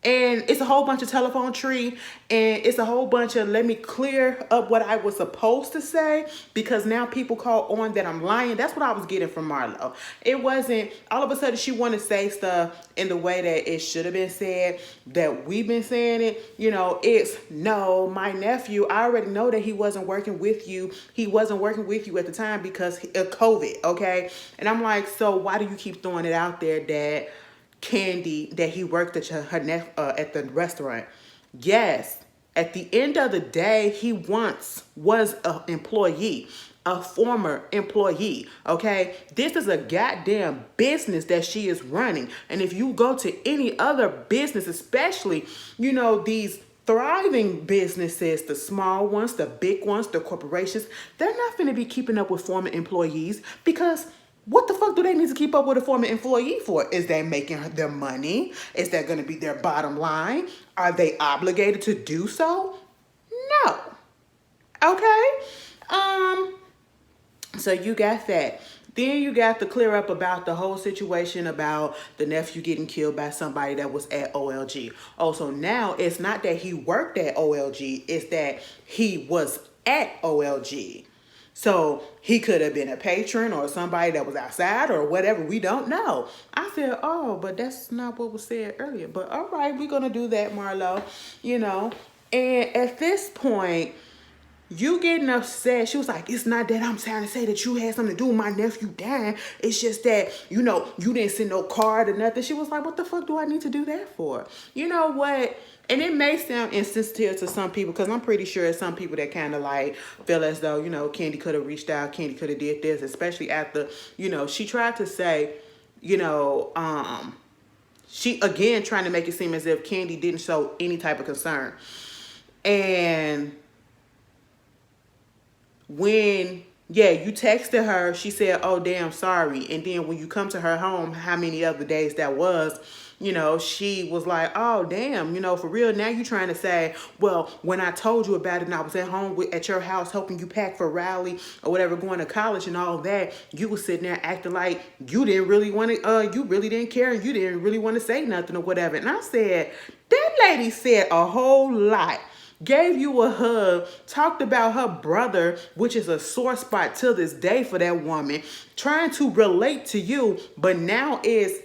And it's a whole bunch of telephone tree, and it's a whole bunch of let me clear up what I was supposed to say because now people call on that I'm lying. That's what I was getting from Marlo. It wasn't all of a sudden she wanted to say stuff in the way that it should have been said, that we've been saying it. You know, it's no, my nephew, I already know that he wasn't working with you. He wasn't working with you at the time because of COVID, okay? And I'm like, so why do you keep throwing it out there that Candy that he worked at at the restaurant. Yes, at the end of the day, he once was an employee, a former employee. Okay, this is a goddamn business that she is running, and if you go to any other business, especially these thriving businesses, the small ones, the big ones, the corporations, they're not going to be keeping up with former employees because what the fuck do they need to keep up with a former employee for? Is that making their money? Is that going to be their bottom line? Are they obligated to do so? No. Okay? So you got that. Then you got to clear up about the whole situation about the nephew getting killed by somebody that was at OLG. Oh, so now it's not that he worked at OLG, it's that he was at OLG. So he could have been a patron or somebody that was outside or whatever. We don't know. I said, oh, but that's not what was said earlier. But all right, we're going to do that, Marlo. And at this point, you getting upset. She was like, it's not that I'm trying to say that you had something to do with my nephew dying. It's just that, you didn't send no card or nothing. She was like, what the fuck do I need to do that for? You know what? And it may sound insensitive to some people because I'm pretty sure it's some people that kind of like feel as though, Candy could have reached out. Candy could have did this, especially after, she tried to say, she again trying to make it seem as if Candy didn't show any type of concern. And when you texted her, she said, oh damn, sorry. And then when you come to her home, how many other days that was, she was like, oh damn, for real, now you trying to say, well, when I told you about it and I was at home at your house helping you pack for Raleigh or whatever, going to college and all that, you was sitting there acting like you didn't really want to, you really didn't care and you didn't really want to say nothing or whatever. And I said, that lady said a whole lot. Gave you a hug, talked about her brother, which is a sore spot to this day for that woman, trying to relate to you, but now is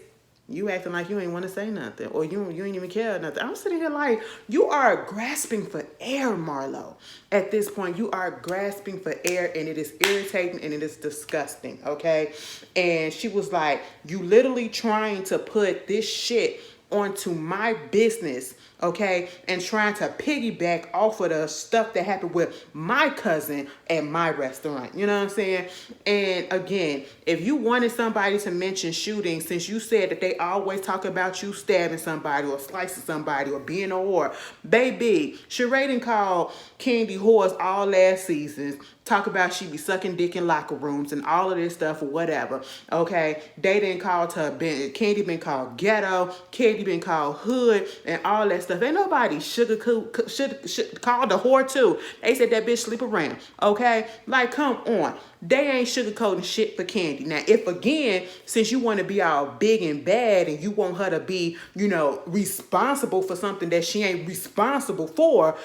you acting like you ain't want to say nothing or you ain't even care nothing. I'm sitting here like, you are grasping for air, Marlo. At this point, you are grasping for air and it is irritating and it is disgusting, okay? And she was like, you literally trying to put this shit onto my business, okay, and trying to piggyback off of the stuff that happened with my cousin at my restaurant. You know what I'm saying? And again, if you wanted somebody to mention shooting, since you said that they always talk about you stabbing somebody or slicing somebody or being a whore, baby, Sheree done called Candy whores all last season. Talk about she be sucking dick in locker rooms and all of this stuff or whatever. Okay, they didn't call her. Candy been called ghetto. Candy been called hood and all that stuff. Ain't nobody should called the whore too. They said that bitch sleep around. Okay, like come on. They ain't sugarcoating shit for Candy. Now, if again, since you want to be all big and bad and you want her to be, responsible for something that she ain't responsible for,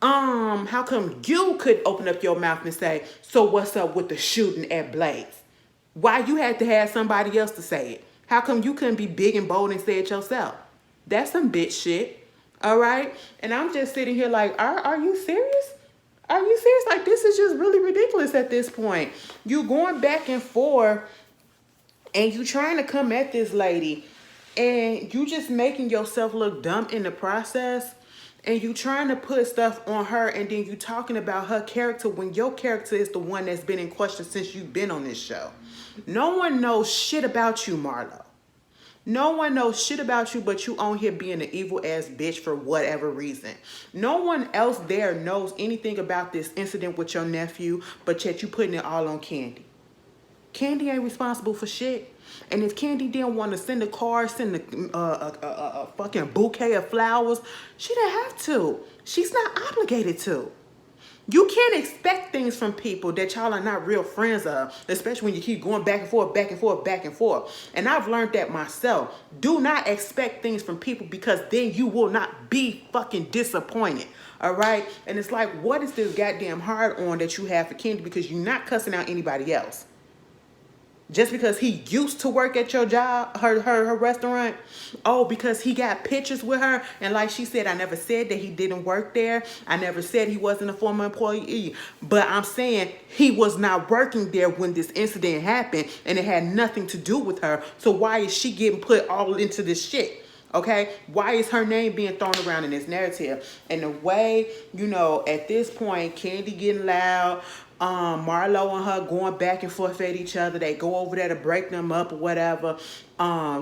how come you could open up your mouth and say, so what's up with the shooting at Blaze? Why you had to have somebody else to say it? How come you couldn't be big and bold and say it yourself? That's some bitch shit. All right? And I'm just sitting here like, are you serious? Are you serious? Like, this is just really ridiculous at this point. You going back and forth and you trying to come at this lady and you just making yourself look dumb in the process. And you trying to put stuff on her and then you talking about her character when your character is the one that's been in question since you've been on this show. No one knows shit about you, Marlo. No one knows shit about you but you on here being an evil ass bitch for whatever reason. No one else there knows anything about this incident with your nephew, but yet you putting it all on Candy. Candy ain't responsible for shit. And if Candy didn't want to send a card, send a fucking bouquet of flowers, she didn't have to. She's not obligated to. You can't expect things from people that y'all are not real friends of, especially when you keep going back and forth, back and forth, back and forth. And I've learned that myself. Do not expect things from people because then you will not be fucking disappointed. All right? And it's like, what is this goddamn hard on that you have for Candy because you're not cussing out anybody else? Just because he used to work at your job, her restaurant. Oh, because he got pictures with her. And like she said, I never said that he didn't work there. I never said he wasn't a former employee. But I'm saying he was not working there when this incident happened. And it had nothing to do with her. So why is she getting put all into this shit? Okay, why is her name being thrown around in this narrative? And the way, at this point, Candy getting loud, Marlo and her going back and forth at each other. They go over there to break them up or whatever.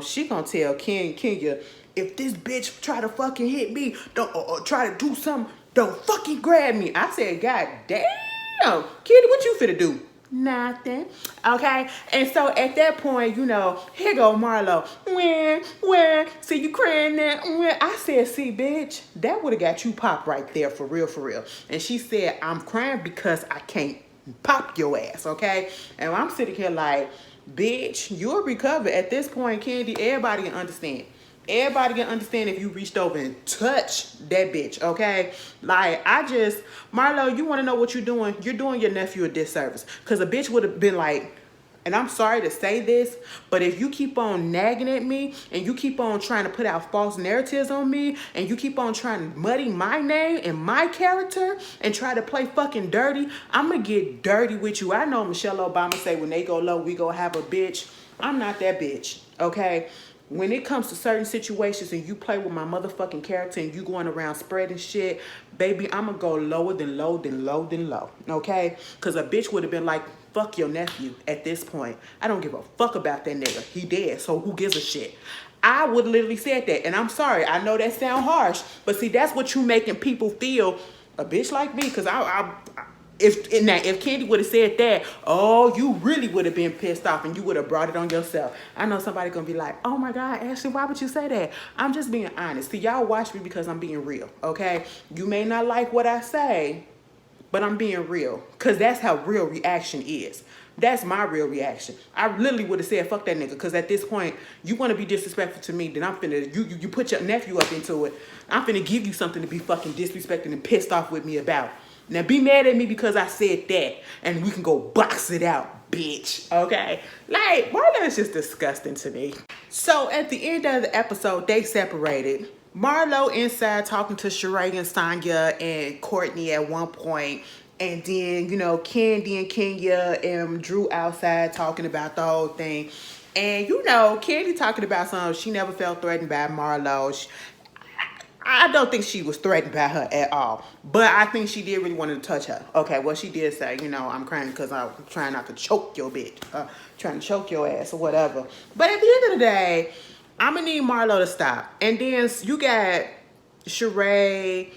She gonna tell Kenya, if this bitch try to fucking hit me, don't or try to do something, don't fucking grab me. I said, God damn, Kitty, what you finna do? Nothing. Okay. And so at that point, here go Marlo. Where? See you crying now. I said, see, bitch, that would have got you popped right there for real, for real. And she said, I'm crying because I can't pop your ass. Okay. And I'm sitting here like, bitch, you'll recover. At this point, Candy, everybody can understand. Everybody can understand if you reached over and touched that bitch, okay? Like, Marlo, you want to know what you're doing? You're doing your nephew a disservice. Because a bitch would have been like, and I'm sorry to say this, but if you keep on nagging at me and you keep on trying to put out false narratives on me and you keep on trying to muddy my name and my character and try to play fucking dirty, I'm going to get dirty with you. I know Michelle Obama say when they go low, we go have a bitch. I'm not that bitch, okay? When it comes to certain situations and you play with my motherfucking character and you going around spreading shit, baby, I'm going to go lower than low than low than low, okay? Because a bitch would have been like, fuck your nephew at this point. I don't give a fuck about that nigga. He dead, so who gives a shit? I would literally said that, and I'm sorry. I know that sound harsh, but see, that's what you making people feel. A bitch like me, because if Candy would have said that, oh, you really would have been pissed off and you would have brought it on yourself. I know somebody gonna be like, oh my God, Ashley, why would you say that? I'm just being honest. See, y'all watch me because I'm being real, okay? You may not like what I say, but I'm being real because that's how real reaction is. That's my real reaction. I literally would have said, fuck that nigga, because at this point, you want to be disrespectful to me, then I'm finna, you put your nephew up into it. I'm finna give you something to be fucking disrespected and pissed off with me about. Now be mad at me because I said that, and we can go box it out, bitch, okay? Like, Marlo is just disgusting to me. So at the end of the episode, they separated. Marlo inside talking to Sheree and Sonya and Courtney at one point. And then, Candy and Kenya and Drew outside talking about the whole thing. And, Candy talking about something. She never felt threatened by Marlo. I don't think she was threatened by her at all. But I think she did really want to touch her. Okay, well, she did say, I'm crying because I'm trying not to choke your bitch. Trying to choke your ass or whatever. But at the end of the day, I'm going to need Marlo to stop. And then you got Sheree,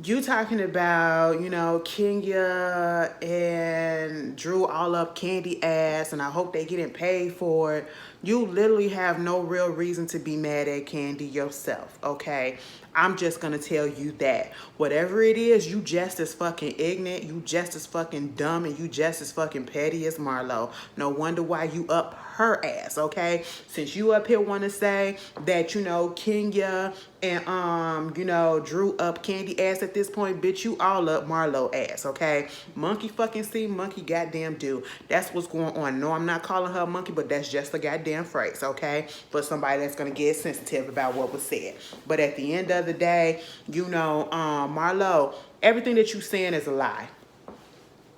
you talking about, Kenya and Drew all up Candy ass, and I hope they getting paid for it. You literally have no real reason to be mad at Candy yourself, okay? I'm just gonna tell you that. Whatever it is, you just as fucking ignorant, you just as fucking dumb, and you just as fucking petty as Marlo. No wonder why you up her ass, okay? Since you up here want to say that, Kenya and, Drew up Candy ass at this point, bitch, you all up Marlo ass, okay? Monkey fucking see, monkey goddamn do. That's what's going on. No, I'm not calling her a monkey, but that's just a goddamn phrase, okay? For somebody that's going to get sensitive about what was said. But at the end of the day, Marlo, everything that you saying is a lie,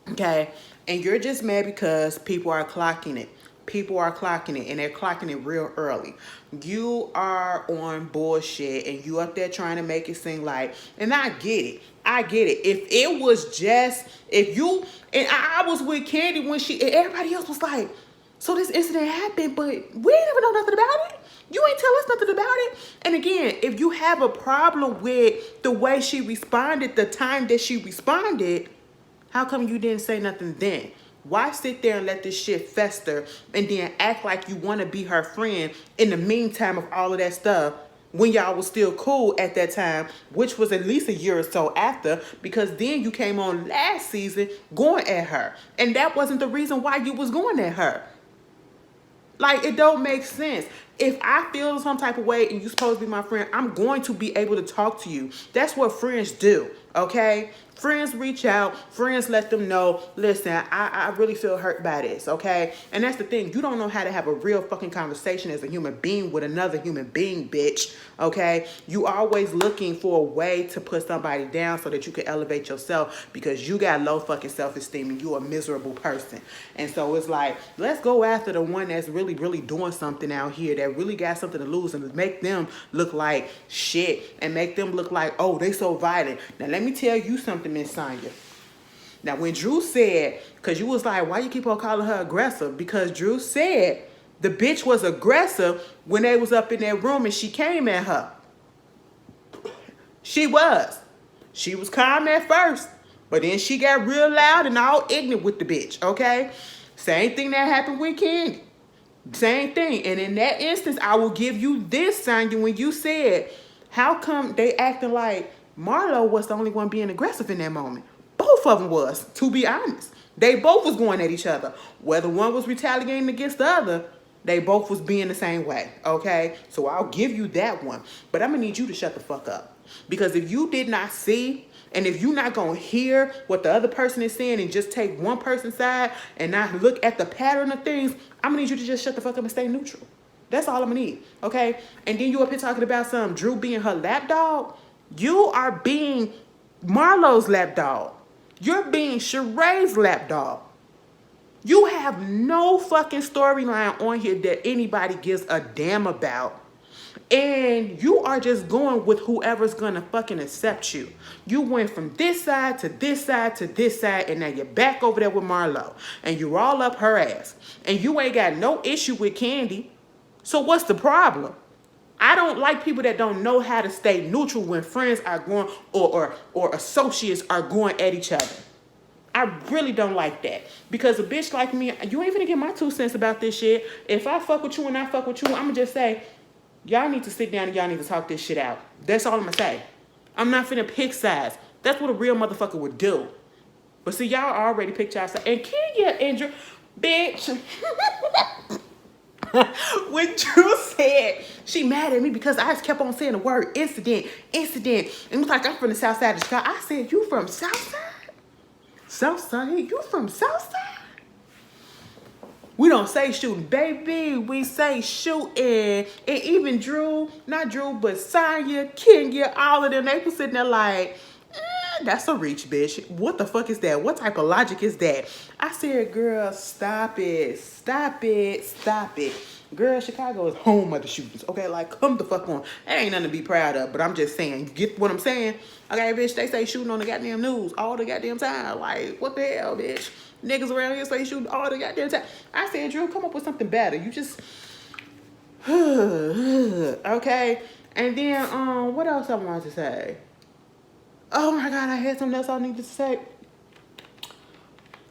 okay? And you're just mad because people are clocking it. People are clocking it, and they're clocking it real early. You are on bullshit, and you up there trying to make it seem like, and I get it. I get it. If it was just, and I was with Candy when everybody else was like, so this incident happened, but we ain't never know nothing about it. You ain't tell us nothing about it. And again, if you have a problem with the way she responded, the time that she responded, how come you didn't say nothing then? Why sit there and let this shit fester and then act like you want to be her friend in the meantime of all of that stuff when y'all was still cool at that time, which was at least a year or so after, because then you came on last season going at her. And that wasn't the reason why you was going at her. Like, it don't make sense. If I feel some type of way and you're supposed to be my friend, I'm going to be able to talk to you. That's what friends do, Okay? Friends reach out. Friends let them know, listen, I really feel hurt by this, okay? And that's the thing. You don't know how to have a real fucking conversation as a human being with another human being, bitch, okay? You always looking for a way to put somebody down so that you can elevate yourself because you got low fucking self-esteem and you're a miserable person. And so it's like, let's go after the one that's really, really doing something out here that really got something to lose and make them look like shit and make them look like, oh, they so violent. Now, let me tell you something, Miss Sonya. Now, when Drew said, because you was like, why you keep on calling her aggressive? Because Drew said the bitch was aggressive when they was up in that room and she came at her. She was. She was calm at first, but then she got real loud and all ignorant with the bitch, okay? Same thing that happened with Candy. Same thing. And in that instance, I will give you this, Sonya, when you said, how come they acting like Marlo was the only one being aggressive in that moment? Both of them was, to be honest. They both was going at each other. Whether one was retaliating against the other, they both was being the same way, okay? So I'll give you that one. But I'm going to need you to shut the fuck up. Because if you did not see, and if you're not going to hear what the other person is saying and just take one person's side and not look at the pattern of things, I'm going to need you to just shut the fuck up and stay neutral. That's all I'm going to need, okay? And then you up here talking about some Drew being her lapdog. You are being Marlo's lapdog. You're being Sheree's lapdog. You have no fucking storyline on here that anybody gives a damn about. And you are just going with whoever's gonna fucking accept you. You went from this side to this side to this side, and now you're back over there with Marlo. And you're all up her ass. And you ain't got no issue with Candy. So what's the problem? I don't like people that don't know how to stay neutral when friends are going or associates are going at each other. I really don't like that. Because a bitch like me, you ain't finna get my 2 cents about this shit. If I fuck with you and I fuck with you, I'ma just say, y'all need to sit down and y'all need to talk this shit out. That's all I'm gonna say. I'm not finna pick sides. That's what a real motherfucker would do. But see, y'all already picked y'all side. And Kenya and Drew, bitch. When Drew said she mad at me because I just kept on saying the word incident. And it was like, I'm from the south side of Chicago. I said, you from south side? South side? You from south side? We don't say shooting, baby. We say shooting. And even Drew, not Drew, but Sonya, Kenya, all of them, they was sitting there like, that's a reach, bitch. What the fuck is that? What type of logic is that? I said, girl, stop it. Stop it. Stop it. Girl, Chicago is home of the shootings. Okay, like, come the fuck on. That ain't nothing to be proud of, but I'm just saying. You get what I'm saying? Okay, bitch, they say shooting on the goddamn news all the goddamn time. Like, what the hell, bitch? Niggas around here say shooting all the goddamn time. I said, Drew, come up with something better. You just... okay? And then, what else I wanted to say? Oh my God, I had something else I needed to say.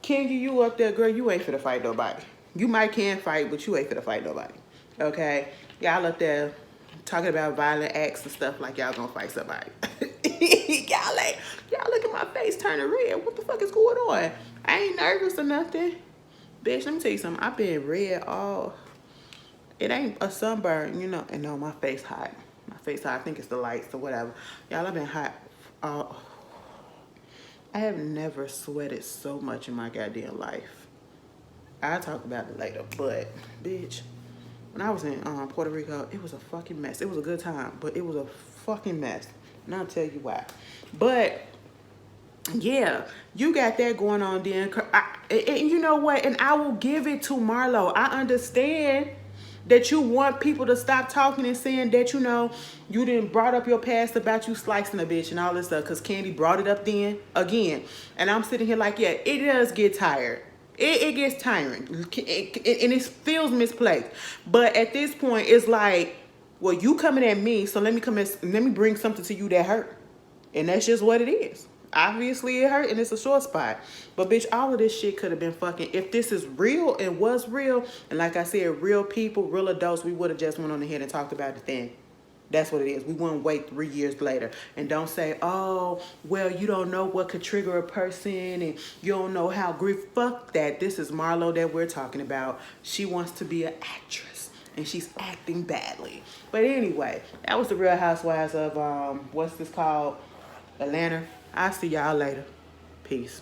Kenya, you up there, girl, you ain't finna fight nobody. You might can fight, but you ain't finna fight nobody. Okay? Y'all up there talking about violent acts and stuff like y'all gonna fight somebody. y'all look at my face turning red. What the fuck is going on? I ain't nervous or nothing. Bitch, let me tell you something. I've been red all... It ain't a sunburn, you know. And no, my face hot. My face hot. I think it's the lights or whatever. Y'all, I've been hot. I have never sweated so much in my goddamn life. I'll talk about it later, but bitch, when I was in Puerto Rico, it was a fucking mess. It was a good time, but it was a fucking mess. And I'll tell you why. But yeah, you got that going on then. And you know what? And I will give it to Marlo. I understand that you want people to stop talking and saying that, you know, you didn't brought up your past about you slicing a bitch and all this stuff because Candy brought it up then again. And I'm sitting here like, yeah, it does get tired. It gets tiring. And it feels misplaced. But at this point, it's like, well, you coming at me, so let me bring something to you that hurt. And that's just what it is. Obviously, it hurt, and it's a sore spot. But, bitch, all of this shit could have been fucking... If this is real and was real, and like I said, real people, real adults, we would have just went on ahead and talked about the thing. That's what it is. We wouldn't wait 3 years later. And don't say, oh, well, you don't know what could trigger a person, and you don't know how grief... Fuck that. This is Marlo that we're talking about. She wants to be an actress, and she's acting badly. But anyway, that was the Real Housewives of, what's this called? Atlanta. I'll see y'all later. Peace.